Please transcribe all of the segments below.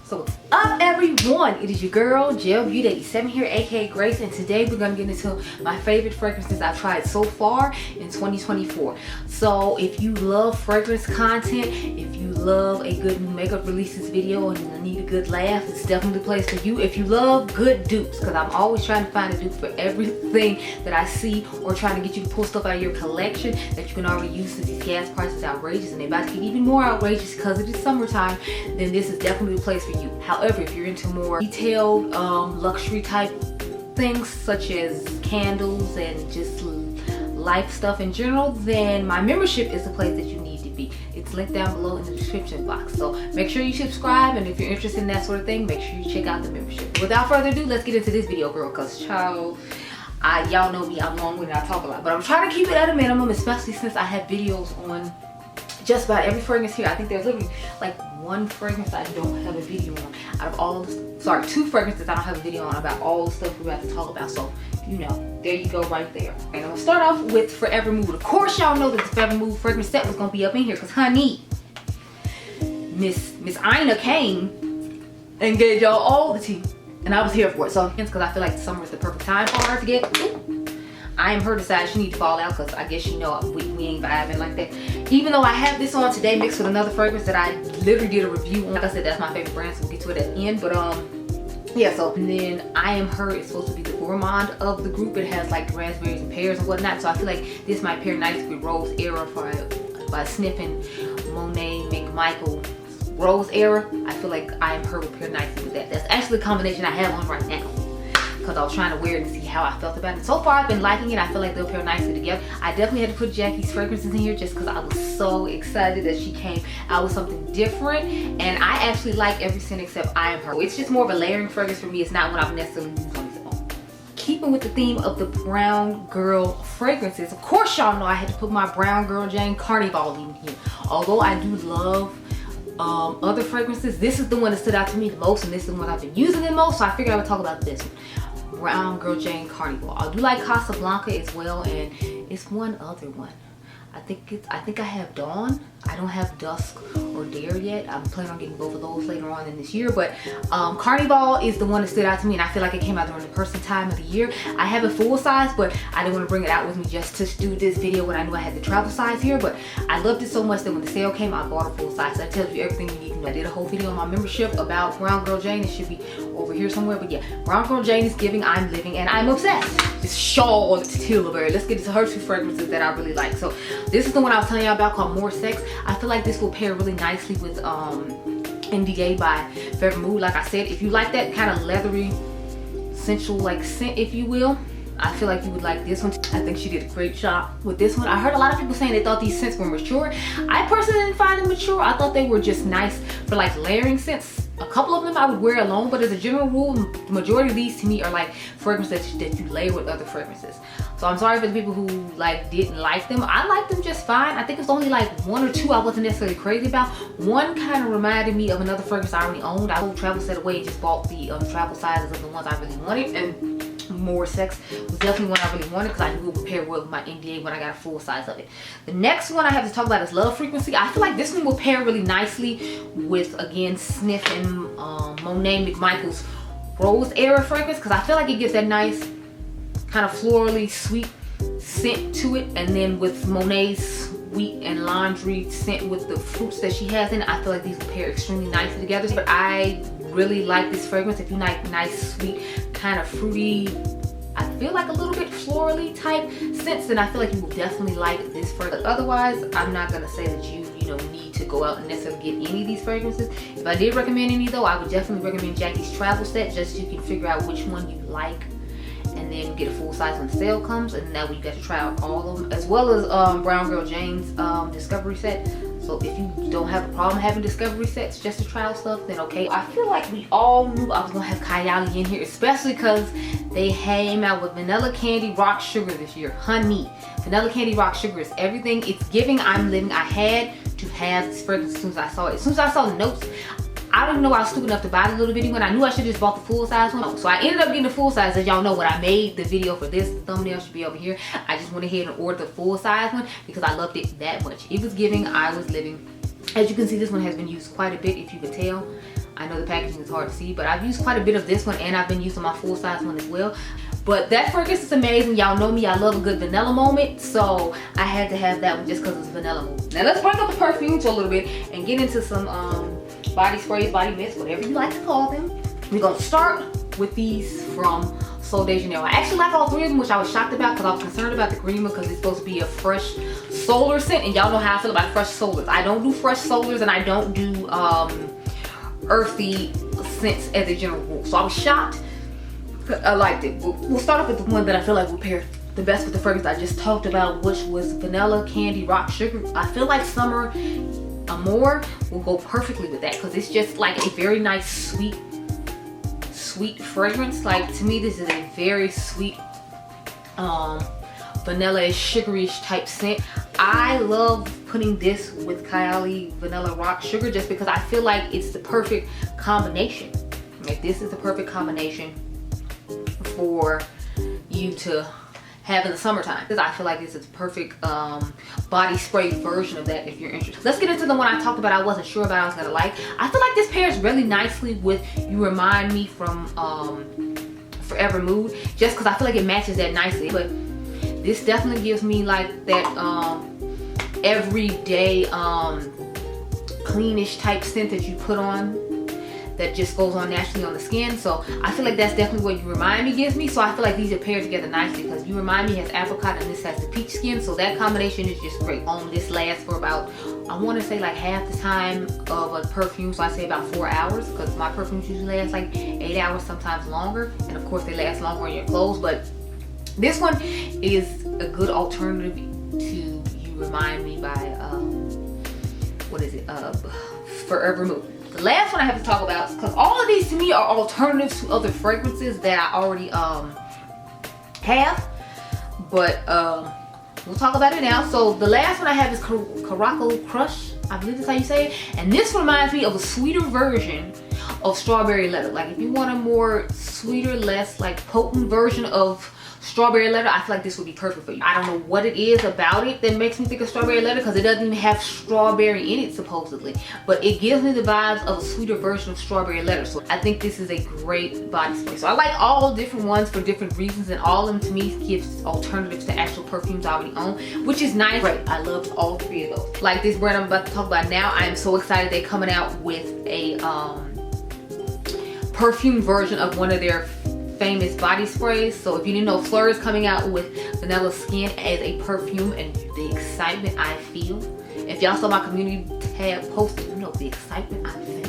So what's up everyone, it is your girl Gelbeauty-QM here, aka Grace, and today we're gonna get into my favorite fragrances I've tried so far in 2024. So if you love fragrance content, if you love a good new makeup releases video and you need a good laugh, it's definitely the place for you. If you love good dupes, because I'm always trying to find a dupe for everything that I see, or trying to get you to pull stuff out of your collection that you can already use since these gas prices are outrageous and they're about to get even more outrageous because it is summertime, then this is definitely the place for you. However, if you're into more detailed luxury type things such as candles and just life stuff in general, then my membership is the place that you need to be. It's linked down below in the description box. So make sure you subscribe, and if you're interested in that sort of thing, make sure you check out the membership. Without further ado, let's get into this video, girl, because child, y'all know me, I'm long-winded, I talk a lot, but I'm trying to keep it at a minimum, especially since I have videos on just about every fragrance here. I think there's literally like one fragrance I don't have a video on out of all the, sorry, two fragrances I don't have a video on about all the stuff we're about to talk about. So you know, there you go right there. And I'm gonna start off with Forever Mood. Of course y'all know that the Forever Mood fragrance set was gonna be up in here because honey, Miss Ina came and gave y'all all the tea and I was here for it. So because I feel like the summer is the perfect time for her to get, I am her decided she need to fall out because I guess she know we ain't vibing like that. Even though I have this on today mixed with another fragrance that I literally did a review on. Like I said, that's my favorite brand, so we'll get to it at the end. But yeah, so and then I Am Her is supposed to be the gourmand of the group. It has like raspberries and pears and whatnot. So I feel like this might pair nice with Rose Era by Snif and Monet McMichael Rose Era. I feel like I Am Her would pair nicely with that. That's actually the combination I have on right now, because I was trying to wear it and see how I felt about it. So far I've been liking it. I feel like they'll pair nicely together. I definitely had to put Jackie's fragrances in here just because I was so excited that she came out with something different, and I actually like every scent except I Am Her. It's just more of a layering fragrance for me. It's not what I've necessarily used on its own. Keeping with the theme of the brown girl fragrances, of course y'all know I had to put my Brown Girl Jane Carnival in here. Although I do love other fragrances, this is the one that stood out to me the most, and this is the one I've been using the most, so I figured I would talk about this one. Brown Girl Jane Carnival. I do like Casablanca as well, and it's one other one. I think I have Dawn. I don't have Dusk or Dare yet. I'm planning on getting both of those later on in this year, but Carnival is the one that stood out to me, and I feel like it came out during the person time of the year. I have a full size, but I didn't want to bring it out with me just to do this video when I knew I had the travel size here. But I loved it so much that when the sale came, I bought a full size. So that tells you everything you need to know. I did a whole video on my membership about Brown Girl Jane. It should be over here somewhere, but yeah, Brown Girl Jane is giving I'm living and I'm obsessed. It's Charlotte Tilbury. Let's get into her two fragrances that I really like. So this is the one I was telling y'all about called More Sex. I feel like this will pair really nicely with NDA by Forever Mood. Like I said, if you like that kind of leathery, sensual like scent, if you will, I feel like you would like this one. I think she did a great job with this one. I heard a lot of people saying they thought these scents were mature. I personally didn't find them mature. I thought they were just nice for like layering scents. A couple of them I would wear alone, but as a general rule, the majority of these to me are like fragrances that you layer with other fragrances. So I'm sorry for the people who like didn't like them. I liked them just fine. I think it's only like one or two I wasn't necessarily crazy about. One kind of reminded me of another fragrance I already owned. I sold travel set away and just bought the travel sizes of the ones I really wanted, and More Sex was definitely one I really wanted because I knew it would pair well with my NDA when I got a full size of it. The next one I have to talk about is Love Frequency. I feel like this one will pair really nicely with, again, Snif and Monet McMichael's Rose Era fragrance, because I feel like it gives that nice kind of florally sweet scent to it, and then with Monet's sweet and laundry scent with the fruits that she has in it, I feel like these will pair extremely nicely together. But I really like this fragrance. If you like nice, sweet, kind of fruity, I feel like a little bit florally type scents, then I feel like you will definitely like this fragrance. Otherwise, I'm not gonna say that you need to go out and necessarily get any of these fragrances. If I did recommend any though, I would definitely recommend Jackie's travel set, just so you can figure out which one you like, and then get a full size when the sale comes, and that way you got to try out all of them, as well as Brown Girl Jane's Discovery set. So if you don't have a problem having Discovery sets just to try out stuff, then okay. I feel like we all knew I was gonna have Kylie in here, especially because they came out with Vanilla Candy Rock Sugar this year. Honey, Vanilla Candy Rock Sugar is everything. It's giving I'm living. I had to have this fragrance as soon as I saw it. As soon as I saw the notes, I don't know I was stupid enough to buy the little bitty one. I knew I should have just bought the full size one. So I ended up getting the full size. As y'all know, when I made the video for this, the thumbnail should be over here. I just went ahead and ordered the full size one because I loved it that much. It was giving I was living. As you can see, this one has been used quite a bit, if you can tell. I know the packaging is hard to see, but I've used quite a bit of this one, and I've been using my full size one as well. But that fragrance is amazing. Y'all know me, I love a good vanilla moment, so I had to have that one just because it's vanilla moment. Now let's break up the perfumes a little bit and get into some body sprays, body mitts, whatever you like to call them. We're gonna start with these from Sol de Janeiro. I actually like all three of them, which I was shocked about because I was concerned about the green one because it's supposed to be a fresh solar scent, and y'all know how I feel about fresh solars. I don't do fresh solars, and I don't do earthy scents as a general rule. So I was shocked. I liked it. We'll start off with the one that I feel like will pair the best with the fragrance I just talked about, which was Vanilla Candy Rock Sugar. I feel like Summer Amour will go perfectly with that because it's just like a very nice sweet fragrance. Like, to me, this is a very sweet vanilla sugary-ish type scent. I love putting this with Kylie Vanilla Rock Sugar just because I feel like it's the perfect combination. Like, this is the perfect combination for you to have in the summertime. I feel like this is a perfect body spray version of that if you're interested. Let's get into the one I talked about I wasn't sure about I was gonna like. I feel like this pairs really nicely with You Remind Me from Forever Mood, just because I feel like it matches that nicely. But this definitely gives me like that everyday cleanish type scent that you put on that just goes on naturally on the skin. So I feel like that's definitely what You Remind Me gives me. So I feel like these are paired together nicely because You Remind Me has apricot and this has the peach skin. So that combination is just great. This lasts for about, I want to say like half the time of a perfume. So I say about 4 hours because my perfumes usually last like 8 hours, sometimes longer. And of course they last longer on your clothes. But this one is a good alternative to You Remind Me by, what is it? Forever Mood. The last one I have to talk about, because all of these to me are alternatives to other fragrances that I already have, but we'll talk about it now. So the last one I have is Caracal Crush, I believe that's how you say it, and this reminds me of a sweeter version of Strawberry Letter. Like, if you want a more sweeter, less like potent version of Strawberry Letter, I feel like this would be perfect for you. I don't know what it is about it that makes me think of Strawberry Letter because it doesn't even have strawberry in it supposedly, but it gives me the vibes of a sweeter version of Strawberry Letter. So I think this is a great body spray. So I like all different ones for different reasons, and all of them to me gives alternatives to actual perfumes I already own, which is nice. Great. I loved all three of those. Like this brand I'm about to talk about now, I am so excited they're coming out with a perfume version of one of their famous body sprays. So if you didn't know, Fleur is coming out with Vanilla Skin as a perfume, and the excitement I feel. If y'all saw my community tab posted, you know the excitement I feel.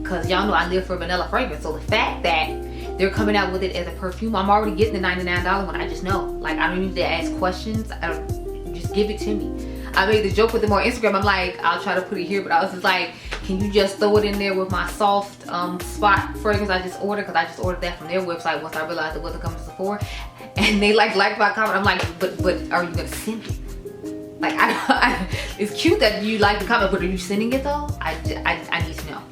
Because y'all know I live for vanilla fragrance. So the fact that they're coming out with it as a perfume, I'm already getting the $99 one. I just know. Like, I don't need to ask questions. Just give it to me. I made the joke with them on Instagram. I'm like, I'll try to put it here, but I was just like, can you just throw it in there with my soft spot fragrance I just ordered? Because I just ordered that from their website once I realized it wasn't coming to Sephora. And they liked my comment. I'm like, but are you gonna send it? Like, it's cute that you like the comment, but are you sending it though? I need to know.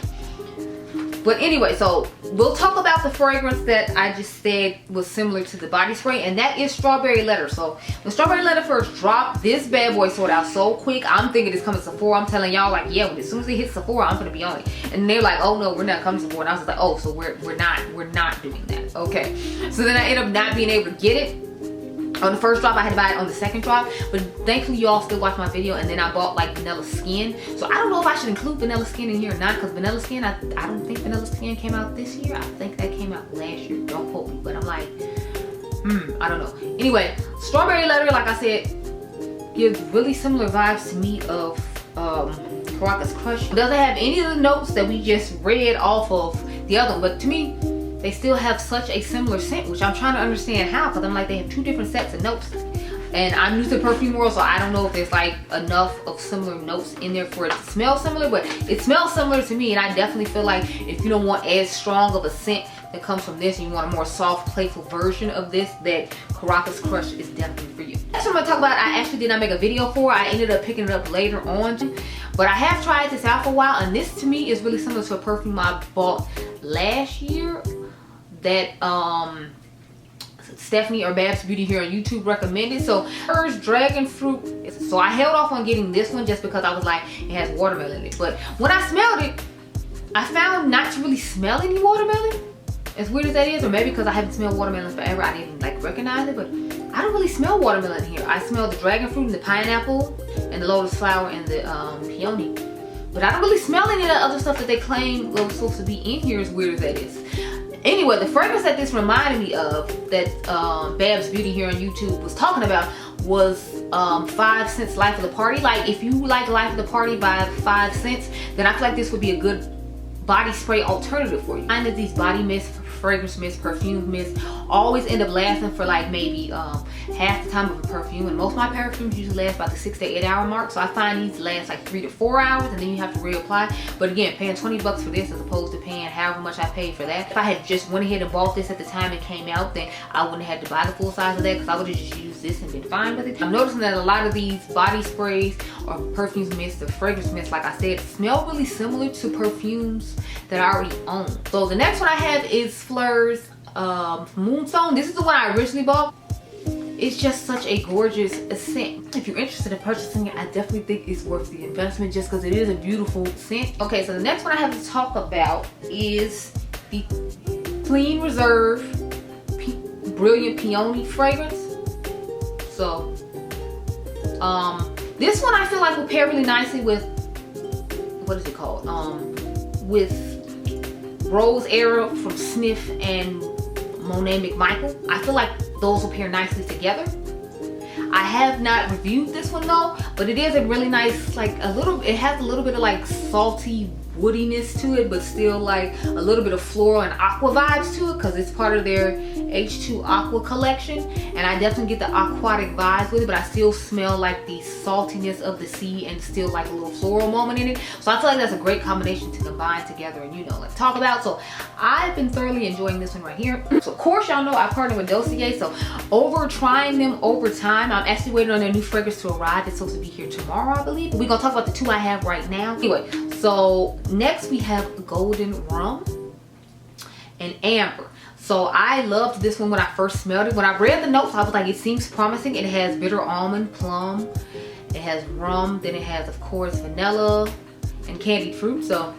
But anyway, so we'll talk about the fragrance that I just said was similar to the body spray, and that is Strawberry Letter. So when Strawberry Letter first dropped, this bad boy sold out so quick. I'm thinking it's coming to Sephora. I'm telling y'all, like, yeah, as soon as it hits Sephora, I'm gonna be on it. And they're like, oh no, we're not coming to Sephora. And I was like, oh, so we're not doing that. Okay. So then I ended up not being able to get it on the first drop. I had to buy it on the second drop, but thankfully you all still watched my video, and then I bought like Vanilla Skin. So I don't know if I should include Vanilla Skin in here or not, because Vanilla Skin, I don't think Vanilla Skin came out this year. I think that came out last year. Don't quote me, but I'm like, I don't know. Anyway, Strawberry Letter, like I said, gives really similar vibes to me of Caracas Crush. It doesn't have any of the notes that we just read off of the other one, but to me, they still have such a similar scent, which I'm trying to understand how, because I'm like, they have two different sets of notes. And I'm used to perfume world, so I don't know if there's like enough of similar notes in there for it to smell similar, but it smells similar to me. And I definitely feel like if you don't want as strong of a scent that comes from this, and you want a more soft, playful version of this, that Caracas Crush is definitely for you. That's what I'm gonna talk about. I actually did not make a video for. I ended up picking it up later on, but I have tried this out for a while, and this to me is really similar to a perfume I bought last year that Stephanie or Babs Beauty here on YouTube recommended. So hers Dragon Fruit. So I held off on getting this one just because I was like, it has watermelon in it. But when I smelled it, I found not to really smell any watermelon. As weird as that is, or maybe because I haven't smelled watermelon forever, I didn't like recognize it, but I don't really smell watermelon here. I smell the dragon fruit and the pineapple and the lotus flower and the peony. But I don't really smell any of the other stuff that they claim was supposed to be in here, as weird as that is. Anyway, the fragrance that this reminded me of, that Babs Beauty here on YouTube was talking about, was 5 Cents Life of the Party. Like, if you like Life of the Party by 5 Cents, then I feel like this would be a good body spray alternative for you. I find that these body mists, fragrance mists, perfume mists always end up lasting for like maybe half the time of a perfume, and most of my perfumes usually last about the 6 to 8 hour mark. So I find these last like 3 to 4 hours, and then you have to reapply. But again, paying 20 bucks for this as opposed to paying however much I paid for that. If I had just went ahead and bought this at the time it came out, then I wouldn't have had to buy the full size of that, because I would have just used this and been fine with it. I'm noticing that a lot of these body sprays or perfume mists or fragrance mists, like I said, smell really similar to perfumes that I already own. So the next one I have is Fleur's Moonstone. This is the one I originally bought. It's just such a gorgeous scent. If you're interested in purchasing it, I definitely think it's worth the investment, just because it is a beautiful scent. Okay, so the next one I have to talk about is the Clean Reserve Brilliant Peony fragrance. So this one I feel like will pair really nicely with, what is it called, with Rose Era from Snif and Monet McMichael. I feel like those will pair nicely together. I have not reviewed this one though, but it is a really nice, like it has a little bit of like salty woodiness to it, but still like a little bit of floral and aqua vibes to it, because it's part of their H2 Aqua collection, and I definitely get the aquatic vibes with it, but I still smell like the saltiness of the sea and still like a little floral moment in it. So I feel like that's a great combination to combine together and, you know, like talk about. So I've been thoroughly enjoying this one right here. So of course y'all know I partnered with Dossier, so over trying them over time, I'm actually waiting on their new fragrance to arrive. It's supposed to be here tomorrow, I believe. We're gonna talk about the two I have right now. Anyway, so next we have Golden Rum and Amber. So I loved this one when I first smelled it. When I read the notes, I was like, it seems promising. It has bitter almond, plum, it has rum, then it has, of course, vanilla and candied fruit. So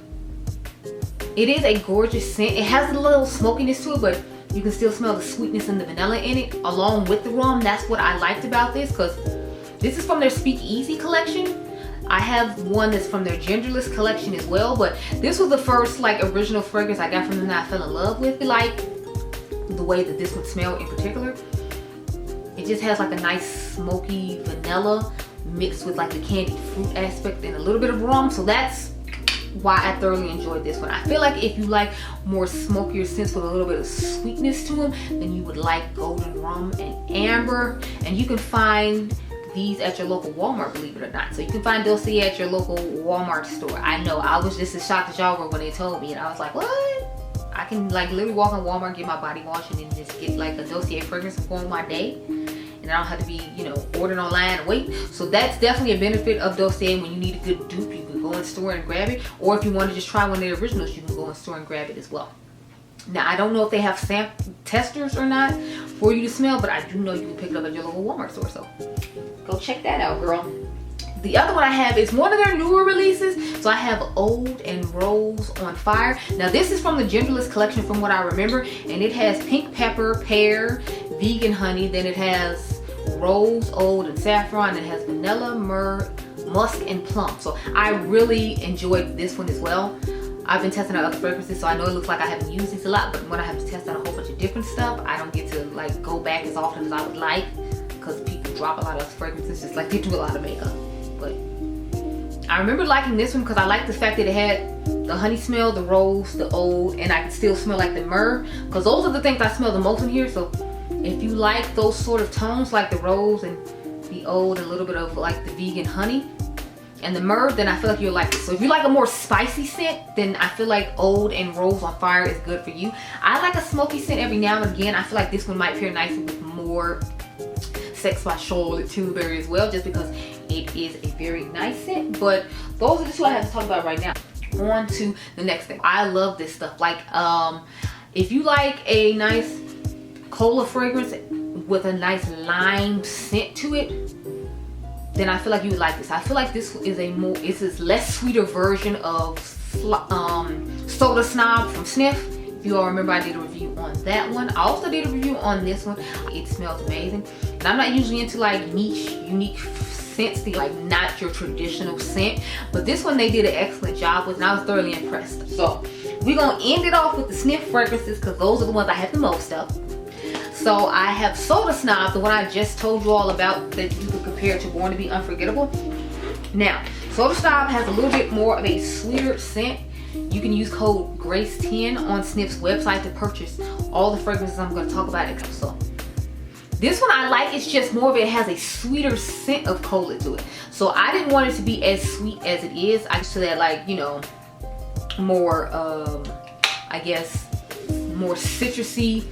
it is a gorgeous scent. It has a little smokiness to it, but you can still smell the sweetness and the vanilla in it along with the rum. That's what I liked about this, because this is from their Speak Easy collection. I have one that's from their Genderless collection as well, but this was the first like original fragrance I got from them that I fell in love with. Like the way that this would smell in particular. It just has like a nice smoky vanilla mixed with like the candied fruit aspect and a little bit of rum. So that's why I thoroughly enjoyed this one. I feel like if you like more smokier scents with a little bit of sweetness to them, then you would like Golden Rum and Amber. And you can find these at your local Walmart, believe it or not. So you can find Dossier at your local Walmart store. I know, I was just as shocked as y'all were when they told me, and I was like, what? I can like literally walk in Walmart, get my body wash, and then just get like a Dossier fragrance and go on my day. And I don't have to be, you know, ordering online and wait. So that's definitely a benefit of Dossier. When you need a good dupe, you can go in the store and grab it. Or if you want to just try one of their originals, you can go in the store and grab it as well. Now, I don't know if they have sample testers or not for you to smell, but I do know you can pick it up at your local Walmart store. So go check that out, girl. The other one I have is one of their newer releases. So I have Oud and Rose on Fire. Now this is from the Genderless collection from what I remember. And it has pink pepper, pear, vegan honey. Then it has rose, oud, and saffron. It has vanilla, myrrh, musk, and plum. So I really enjoyed this one as well. I've been testing out other fragrances, so I know it looks like I haven't used these a lot, but when I have to test out a whole bunch of different stuff, I don't get to like go back as often as I would like, because people drop a lot of fragrances just like they do a lot of makeup. But I remember liking this one because I liked the fact that it had the honey smell, the rose, the oud, and I could still smell like the myrrh, because those are the things I smell the most in here. So if you like those sort of tones like the rose and the oud, a little bit of like the vegan honey and the myrrh, then I feel like you'll like it. So if you like a more spicy scent, then I feel like Oud and Rose on Fire is good for you. I like a smoky scent every now and again. I feel like this one might pair nicely with more Sex by Charlotte Tilbury as well, just because it is a very nice scent. But those are the two I have to talk about right now. On to the next thing. I love this stuff. Like if you like a nice cola fragrance with a nice lime scent to it, then I feel like you would like this. I feel like this is a less sweeter version of Soda Snob from Snif. If you all remember, I did a review on that one. I also did a review on this one. It smells amazing. And I'm not usually into like niche, unique scents, like not your traditional scent. But this one they did an excellent job with, and I was thoroughly impressed. So we're gonna end it off with the Snif fragrances because those are the ones I have the most of. So I have Soda Snob, the one I just told you all about that you can compare to Born to Be Unforgettable. Now, Soda Snob has a little bit more of a sweeter scent. You can use code GRACE10 on Snif's website to purchase all the fragrances I'm going to talk about. So this one I like. It's just more of it has a sweeter scent of cola to it. So I didn't want it to be as sweet as it is. I just to that, like, you know, more I guess more citrusy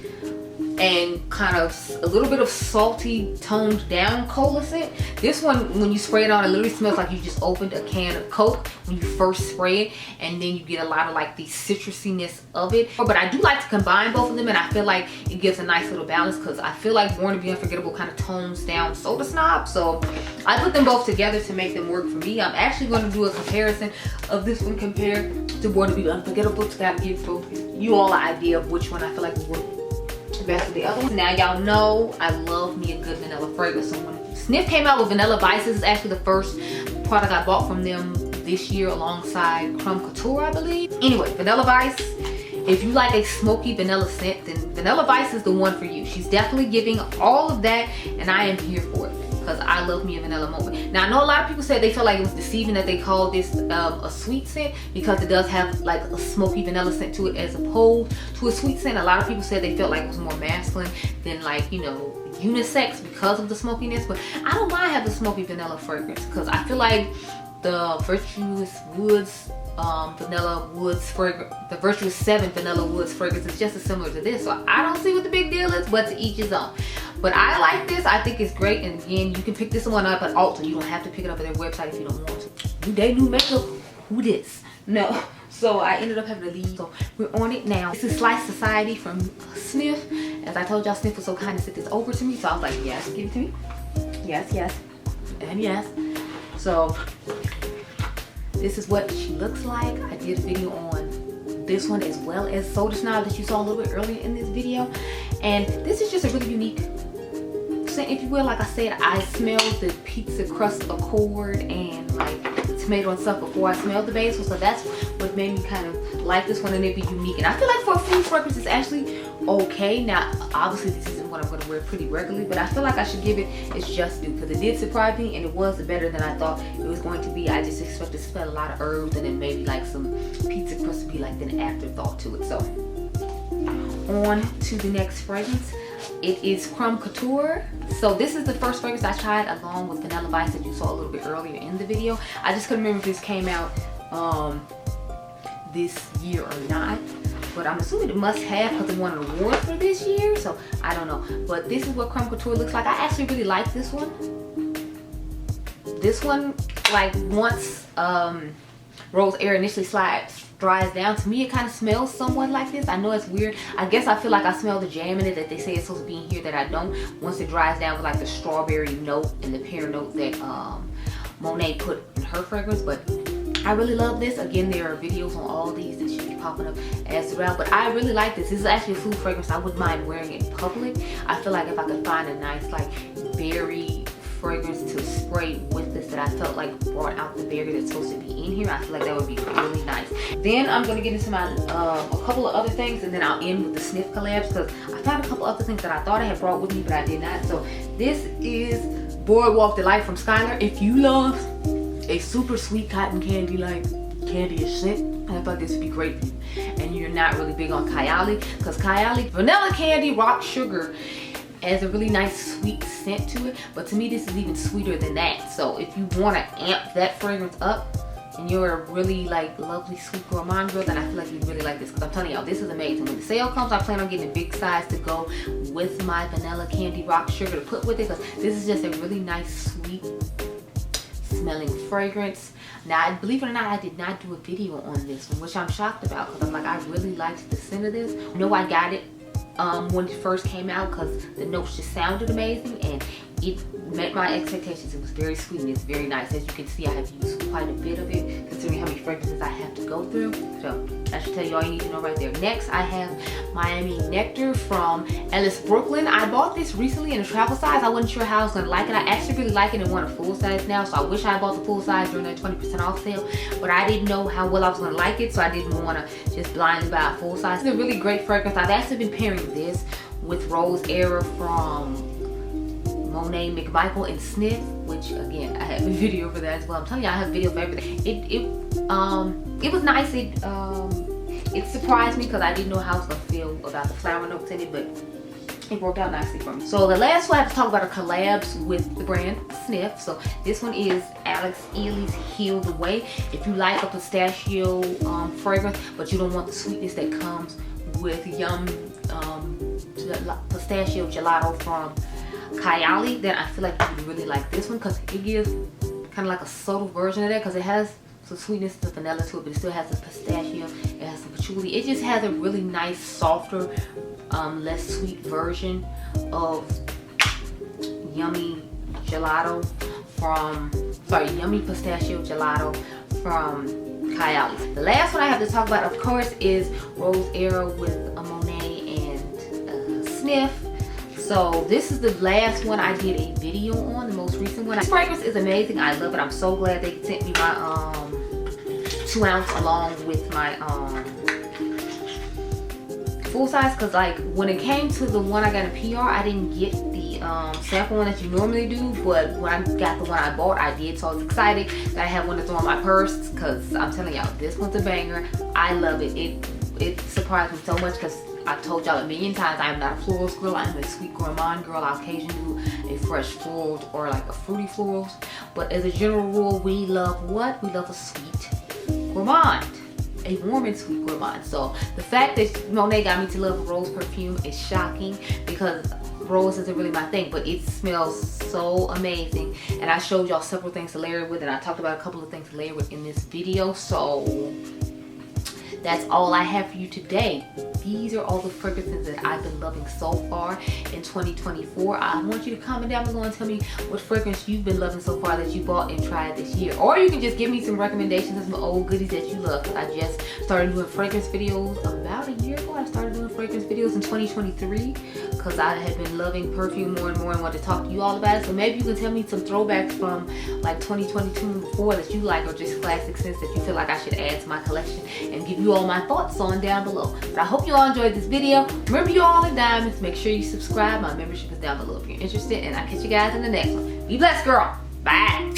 and kind of a little bit of salty toned down cola scent. This one, when you spray it on, it literally smells like you just opened a can of Coke when you first spray it, and then you get a lot of like the citrusiness of it. But I do like to combine both of them, and I feel like it gives a nice little balance because I feel like Born to Be Unforgettable kind of tones down Soda Snob. So I put them both together to make them work for me. I'm actually going to do a comparison of this one compared to Born to Be Unforgettable to kind of give you all an idea of which one I feel like will work best of the other ones. Now y'all know I love me a good vanilla fragrance. So when Snif came out with Vanilla Vice, this is actually the first product I bought from them this year alongside Creme Couture, I believe. Anyway, Vanilla Vice, if you like a smoky vanilla scent, then Vanilla Vice is the one for you. She's definitely giving all of that, and I am here for it because I love me a vanilla moment. Now I know a lot of people said they felt like it was deceiving that they called this a sweet scent because it does have like a smoky vanilla scent to it as opposed to a sweet scent. A lot of people said they felt like it was more masculine than, like, you know, unisex because of the smokiness. But I don't mind having a smoky vanilla fragrance because I feel like the Virtuous Woods Vanilla Woods fragrance, the Virtuous 7 Vanilla Woods fragrance is just as similar to this. So I don't see what the big deal is, but to each his own. But I like this. I think it's great. And again, you can pick this one up at Ulta. You don't have to pick it up at their website if you don't want to. New makeup. Who this? No. So I ended up having to leave. So we're on it now. This is Slice Society from Snif. As I told y'all, Snif was so kind to send this over to me. So I was like, yes, give it to me. Yes, yes, and yes. So this is what she looks like. I did a video on this one as well as Soda Snob that you saw a little bit earlier in this video. And this is just a really unique scent, if you will. Like I said, I smelled the pizza crust accord and like tomato and stuff before I smelled the basil. So that's what made me kind of like this one and it be unique. And I feel like for a food fragrance, it's actually okay. Now, obviously this isn't what I'm going to wear pretty regularly, but I feel like I should give it its just due because it did surprise me and it was better than I thought it was going to be. I just expected to smell a lot of herbs and then maybe like some pizza crust to be like an afterthought to it. So on to the next fragrance. It is Creme Couture. So this is the first fragrance I tried along with Vanilla Vice that you saw a little bit earlier in the video. I just couldn't remember if this came out this year or not, but I'm assuming it must have because it won an award for this year, so I don't know. But this is what Creme Couture looks like. I actually really like this one. This one, like once rose air initially dries down, to me it kind of smells somewhat like this. I know it's weird. I guess I feel like I smell the jam in it that they say it's supposed to be in here that I don't. Once it dries down with like the strawberry note and the pear note that Monet put in her fragrance. But I really love this. Again, there are videos on all these that should be popping up as throughout, but I really like this. This is actually a food fragrance. I wouldn't mind wearing it in public. I feel like if I could find a nice like berry fragrance to spray with this that I felt like brought out the berry that's supposed to be in here, I feel like that would be really nice. Then I'm going to get into my a couple of other things, and then I'll end with the Snif collabs because I found a couple other things that I thought I had brought with me but I did not. So this is Boardwalk Delight from Skylar. If you love a super sweet cotton candy like candy-ish scent, I thought this would be great for you. And you're not really big on Kylie because Kylie vanilla candy rock sugar has a really nice sweet scent to it, but to me this is even sweeter than that. So if you want to amp that fragrance up and you're a really like lovely sweet gourmand girl, then I feel like you'd really like this because I'm telling y'all, this is amazing. When the sale comes, I plan on getting a big size to go with my vanilla candy rock sugar to put with it because this is just a really nice sweet smelling fragrance. Now, believe it or not, I did not do a video on this one, which I'm shocked about because I'm like, I really liked the scent of this. I know I got it when it first came out because the notes just sounded amazing and it met my expectations. It was very sweet and it's very nice. As you can see, I have used quite a bit of it considering how many fragrances I have to to go through. So that should tell you all you need to know right there. Next, I have Miami Nectar from Ellis Brooklyn. I bought this recently in a travel size. I wasn't sure how I was gonna like it. I actually really like it and want a full size now, so I wish I bought the full size during that 20% off sale, but I didn't know how well I was gonna like it, so I didn't wanna just blindly buy a full size. It's a really great fragrance. I've actually been pairing this with Rose Era from Monet, McMichael, and Snif, which again, I have a video for that as well. I'm telling you, I have a video for everything. It was nice. It surprised me because I didn't know how I was gonna feel about the flower notes in it, but it worked out nicely for me. So the last one I have to talk about are collabs with the brand Snif. So this one is Alex Ealy's Heal the Way. If you like a pistachio fragrance, but you don't want the sweetness that comes with pistachio gelato from Kayali, then I feel like you would really like this one because it gives kind of like a subtle version of that, because it has some sweetness to vanilla to it, but it still has the pistachio, it has some patchouli. It just has a really nice, softer, less sweet version of yummy gelato from, yummy pistachio gelato from Kayali. The last one I have to talk about, of course, is Rose Era with Monet and Snif. So this is the last one I did a video on, the most recent one. This fragrance is amazing. I love it. I'm so glad they sent me my 2 ounce along with my full size, because like when it came to the one I got in PR, I didn't get the sample one that you normally do, but when I got the one I bought, I did. So I was excited that I have one to throw in my purse, because I'm telling y'all, this one's a banger. I love it. It surprised me so much because I've told y'all a million times I'm not a florals girl. I'm a sweet gourmand girl. I'll occasionally do a fresh floral or like a fruity florals. But as a general rule, we love what? We love a sweet gourmand. A warm and sweet gourmand. So the fact that Monet got me to love rose perfume is shocking, because rose isn't really my thing, but it smells so amazing. And I showed y'all several things to layer it with, and I talked about a couple of things to layer with in this video. So that's all I have for you today. These are all the fragrances that I've been loving so far in 2024. I want you to comment down below and tell me what fragrance you've been loving so far that you bought and tried this year. Or you can just give me some recommendations of some old goodies that you love. I just started doing fragrance videos about a year ago. I started doing fragrance videos in 2023 because I had been loving perfume more and more and wanted to talk to you all about it. So maybe you can tell me some throwbacks from like 2022 and before that you like, or just classic scents that you feel like I should add to my collection, and give you all my thoughts on down below. But I hope you all enjoyed this video. Remember, you all in diamonds. Make sure you subscribe. My membership is down below if you're interested, and I'll catch you guys in the next one. Be blessed, girl. Bye.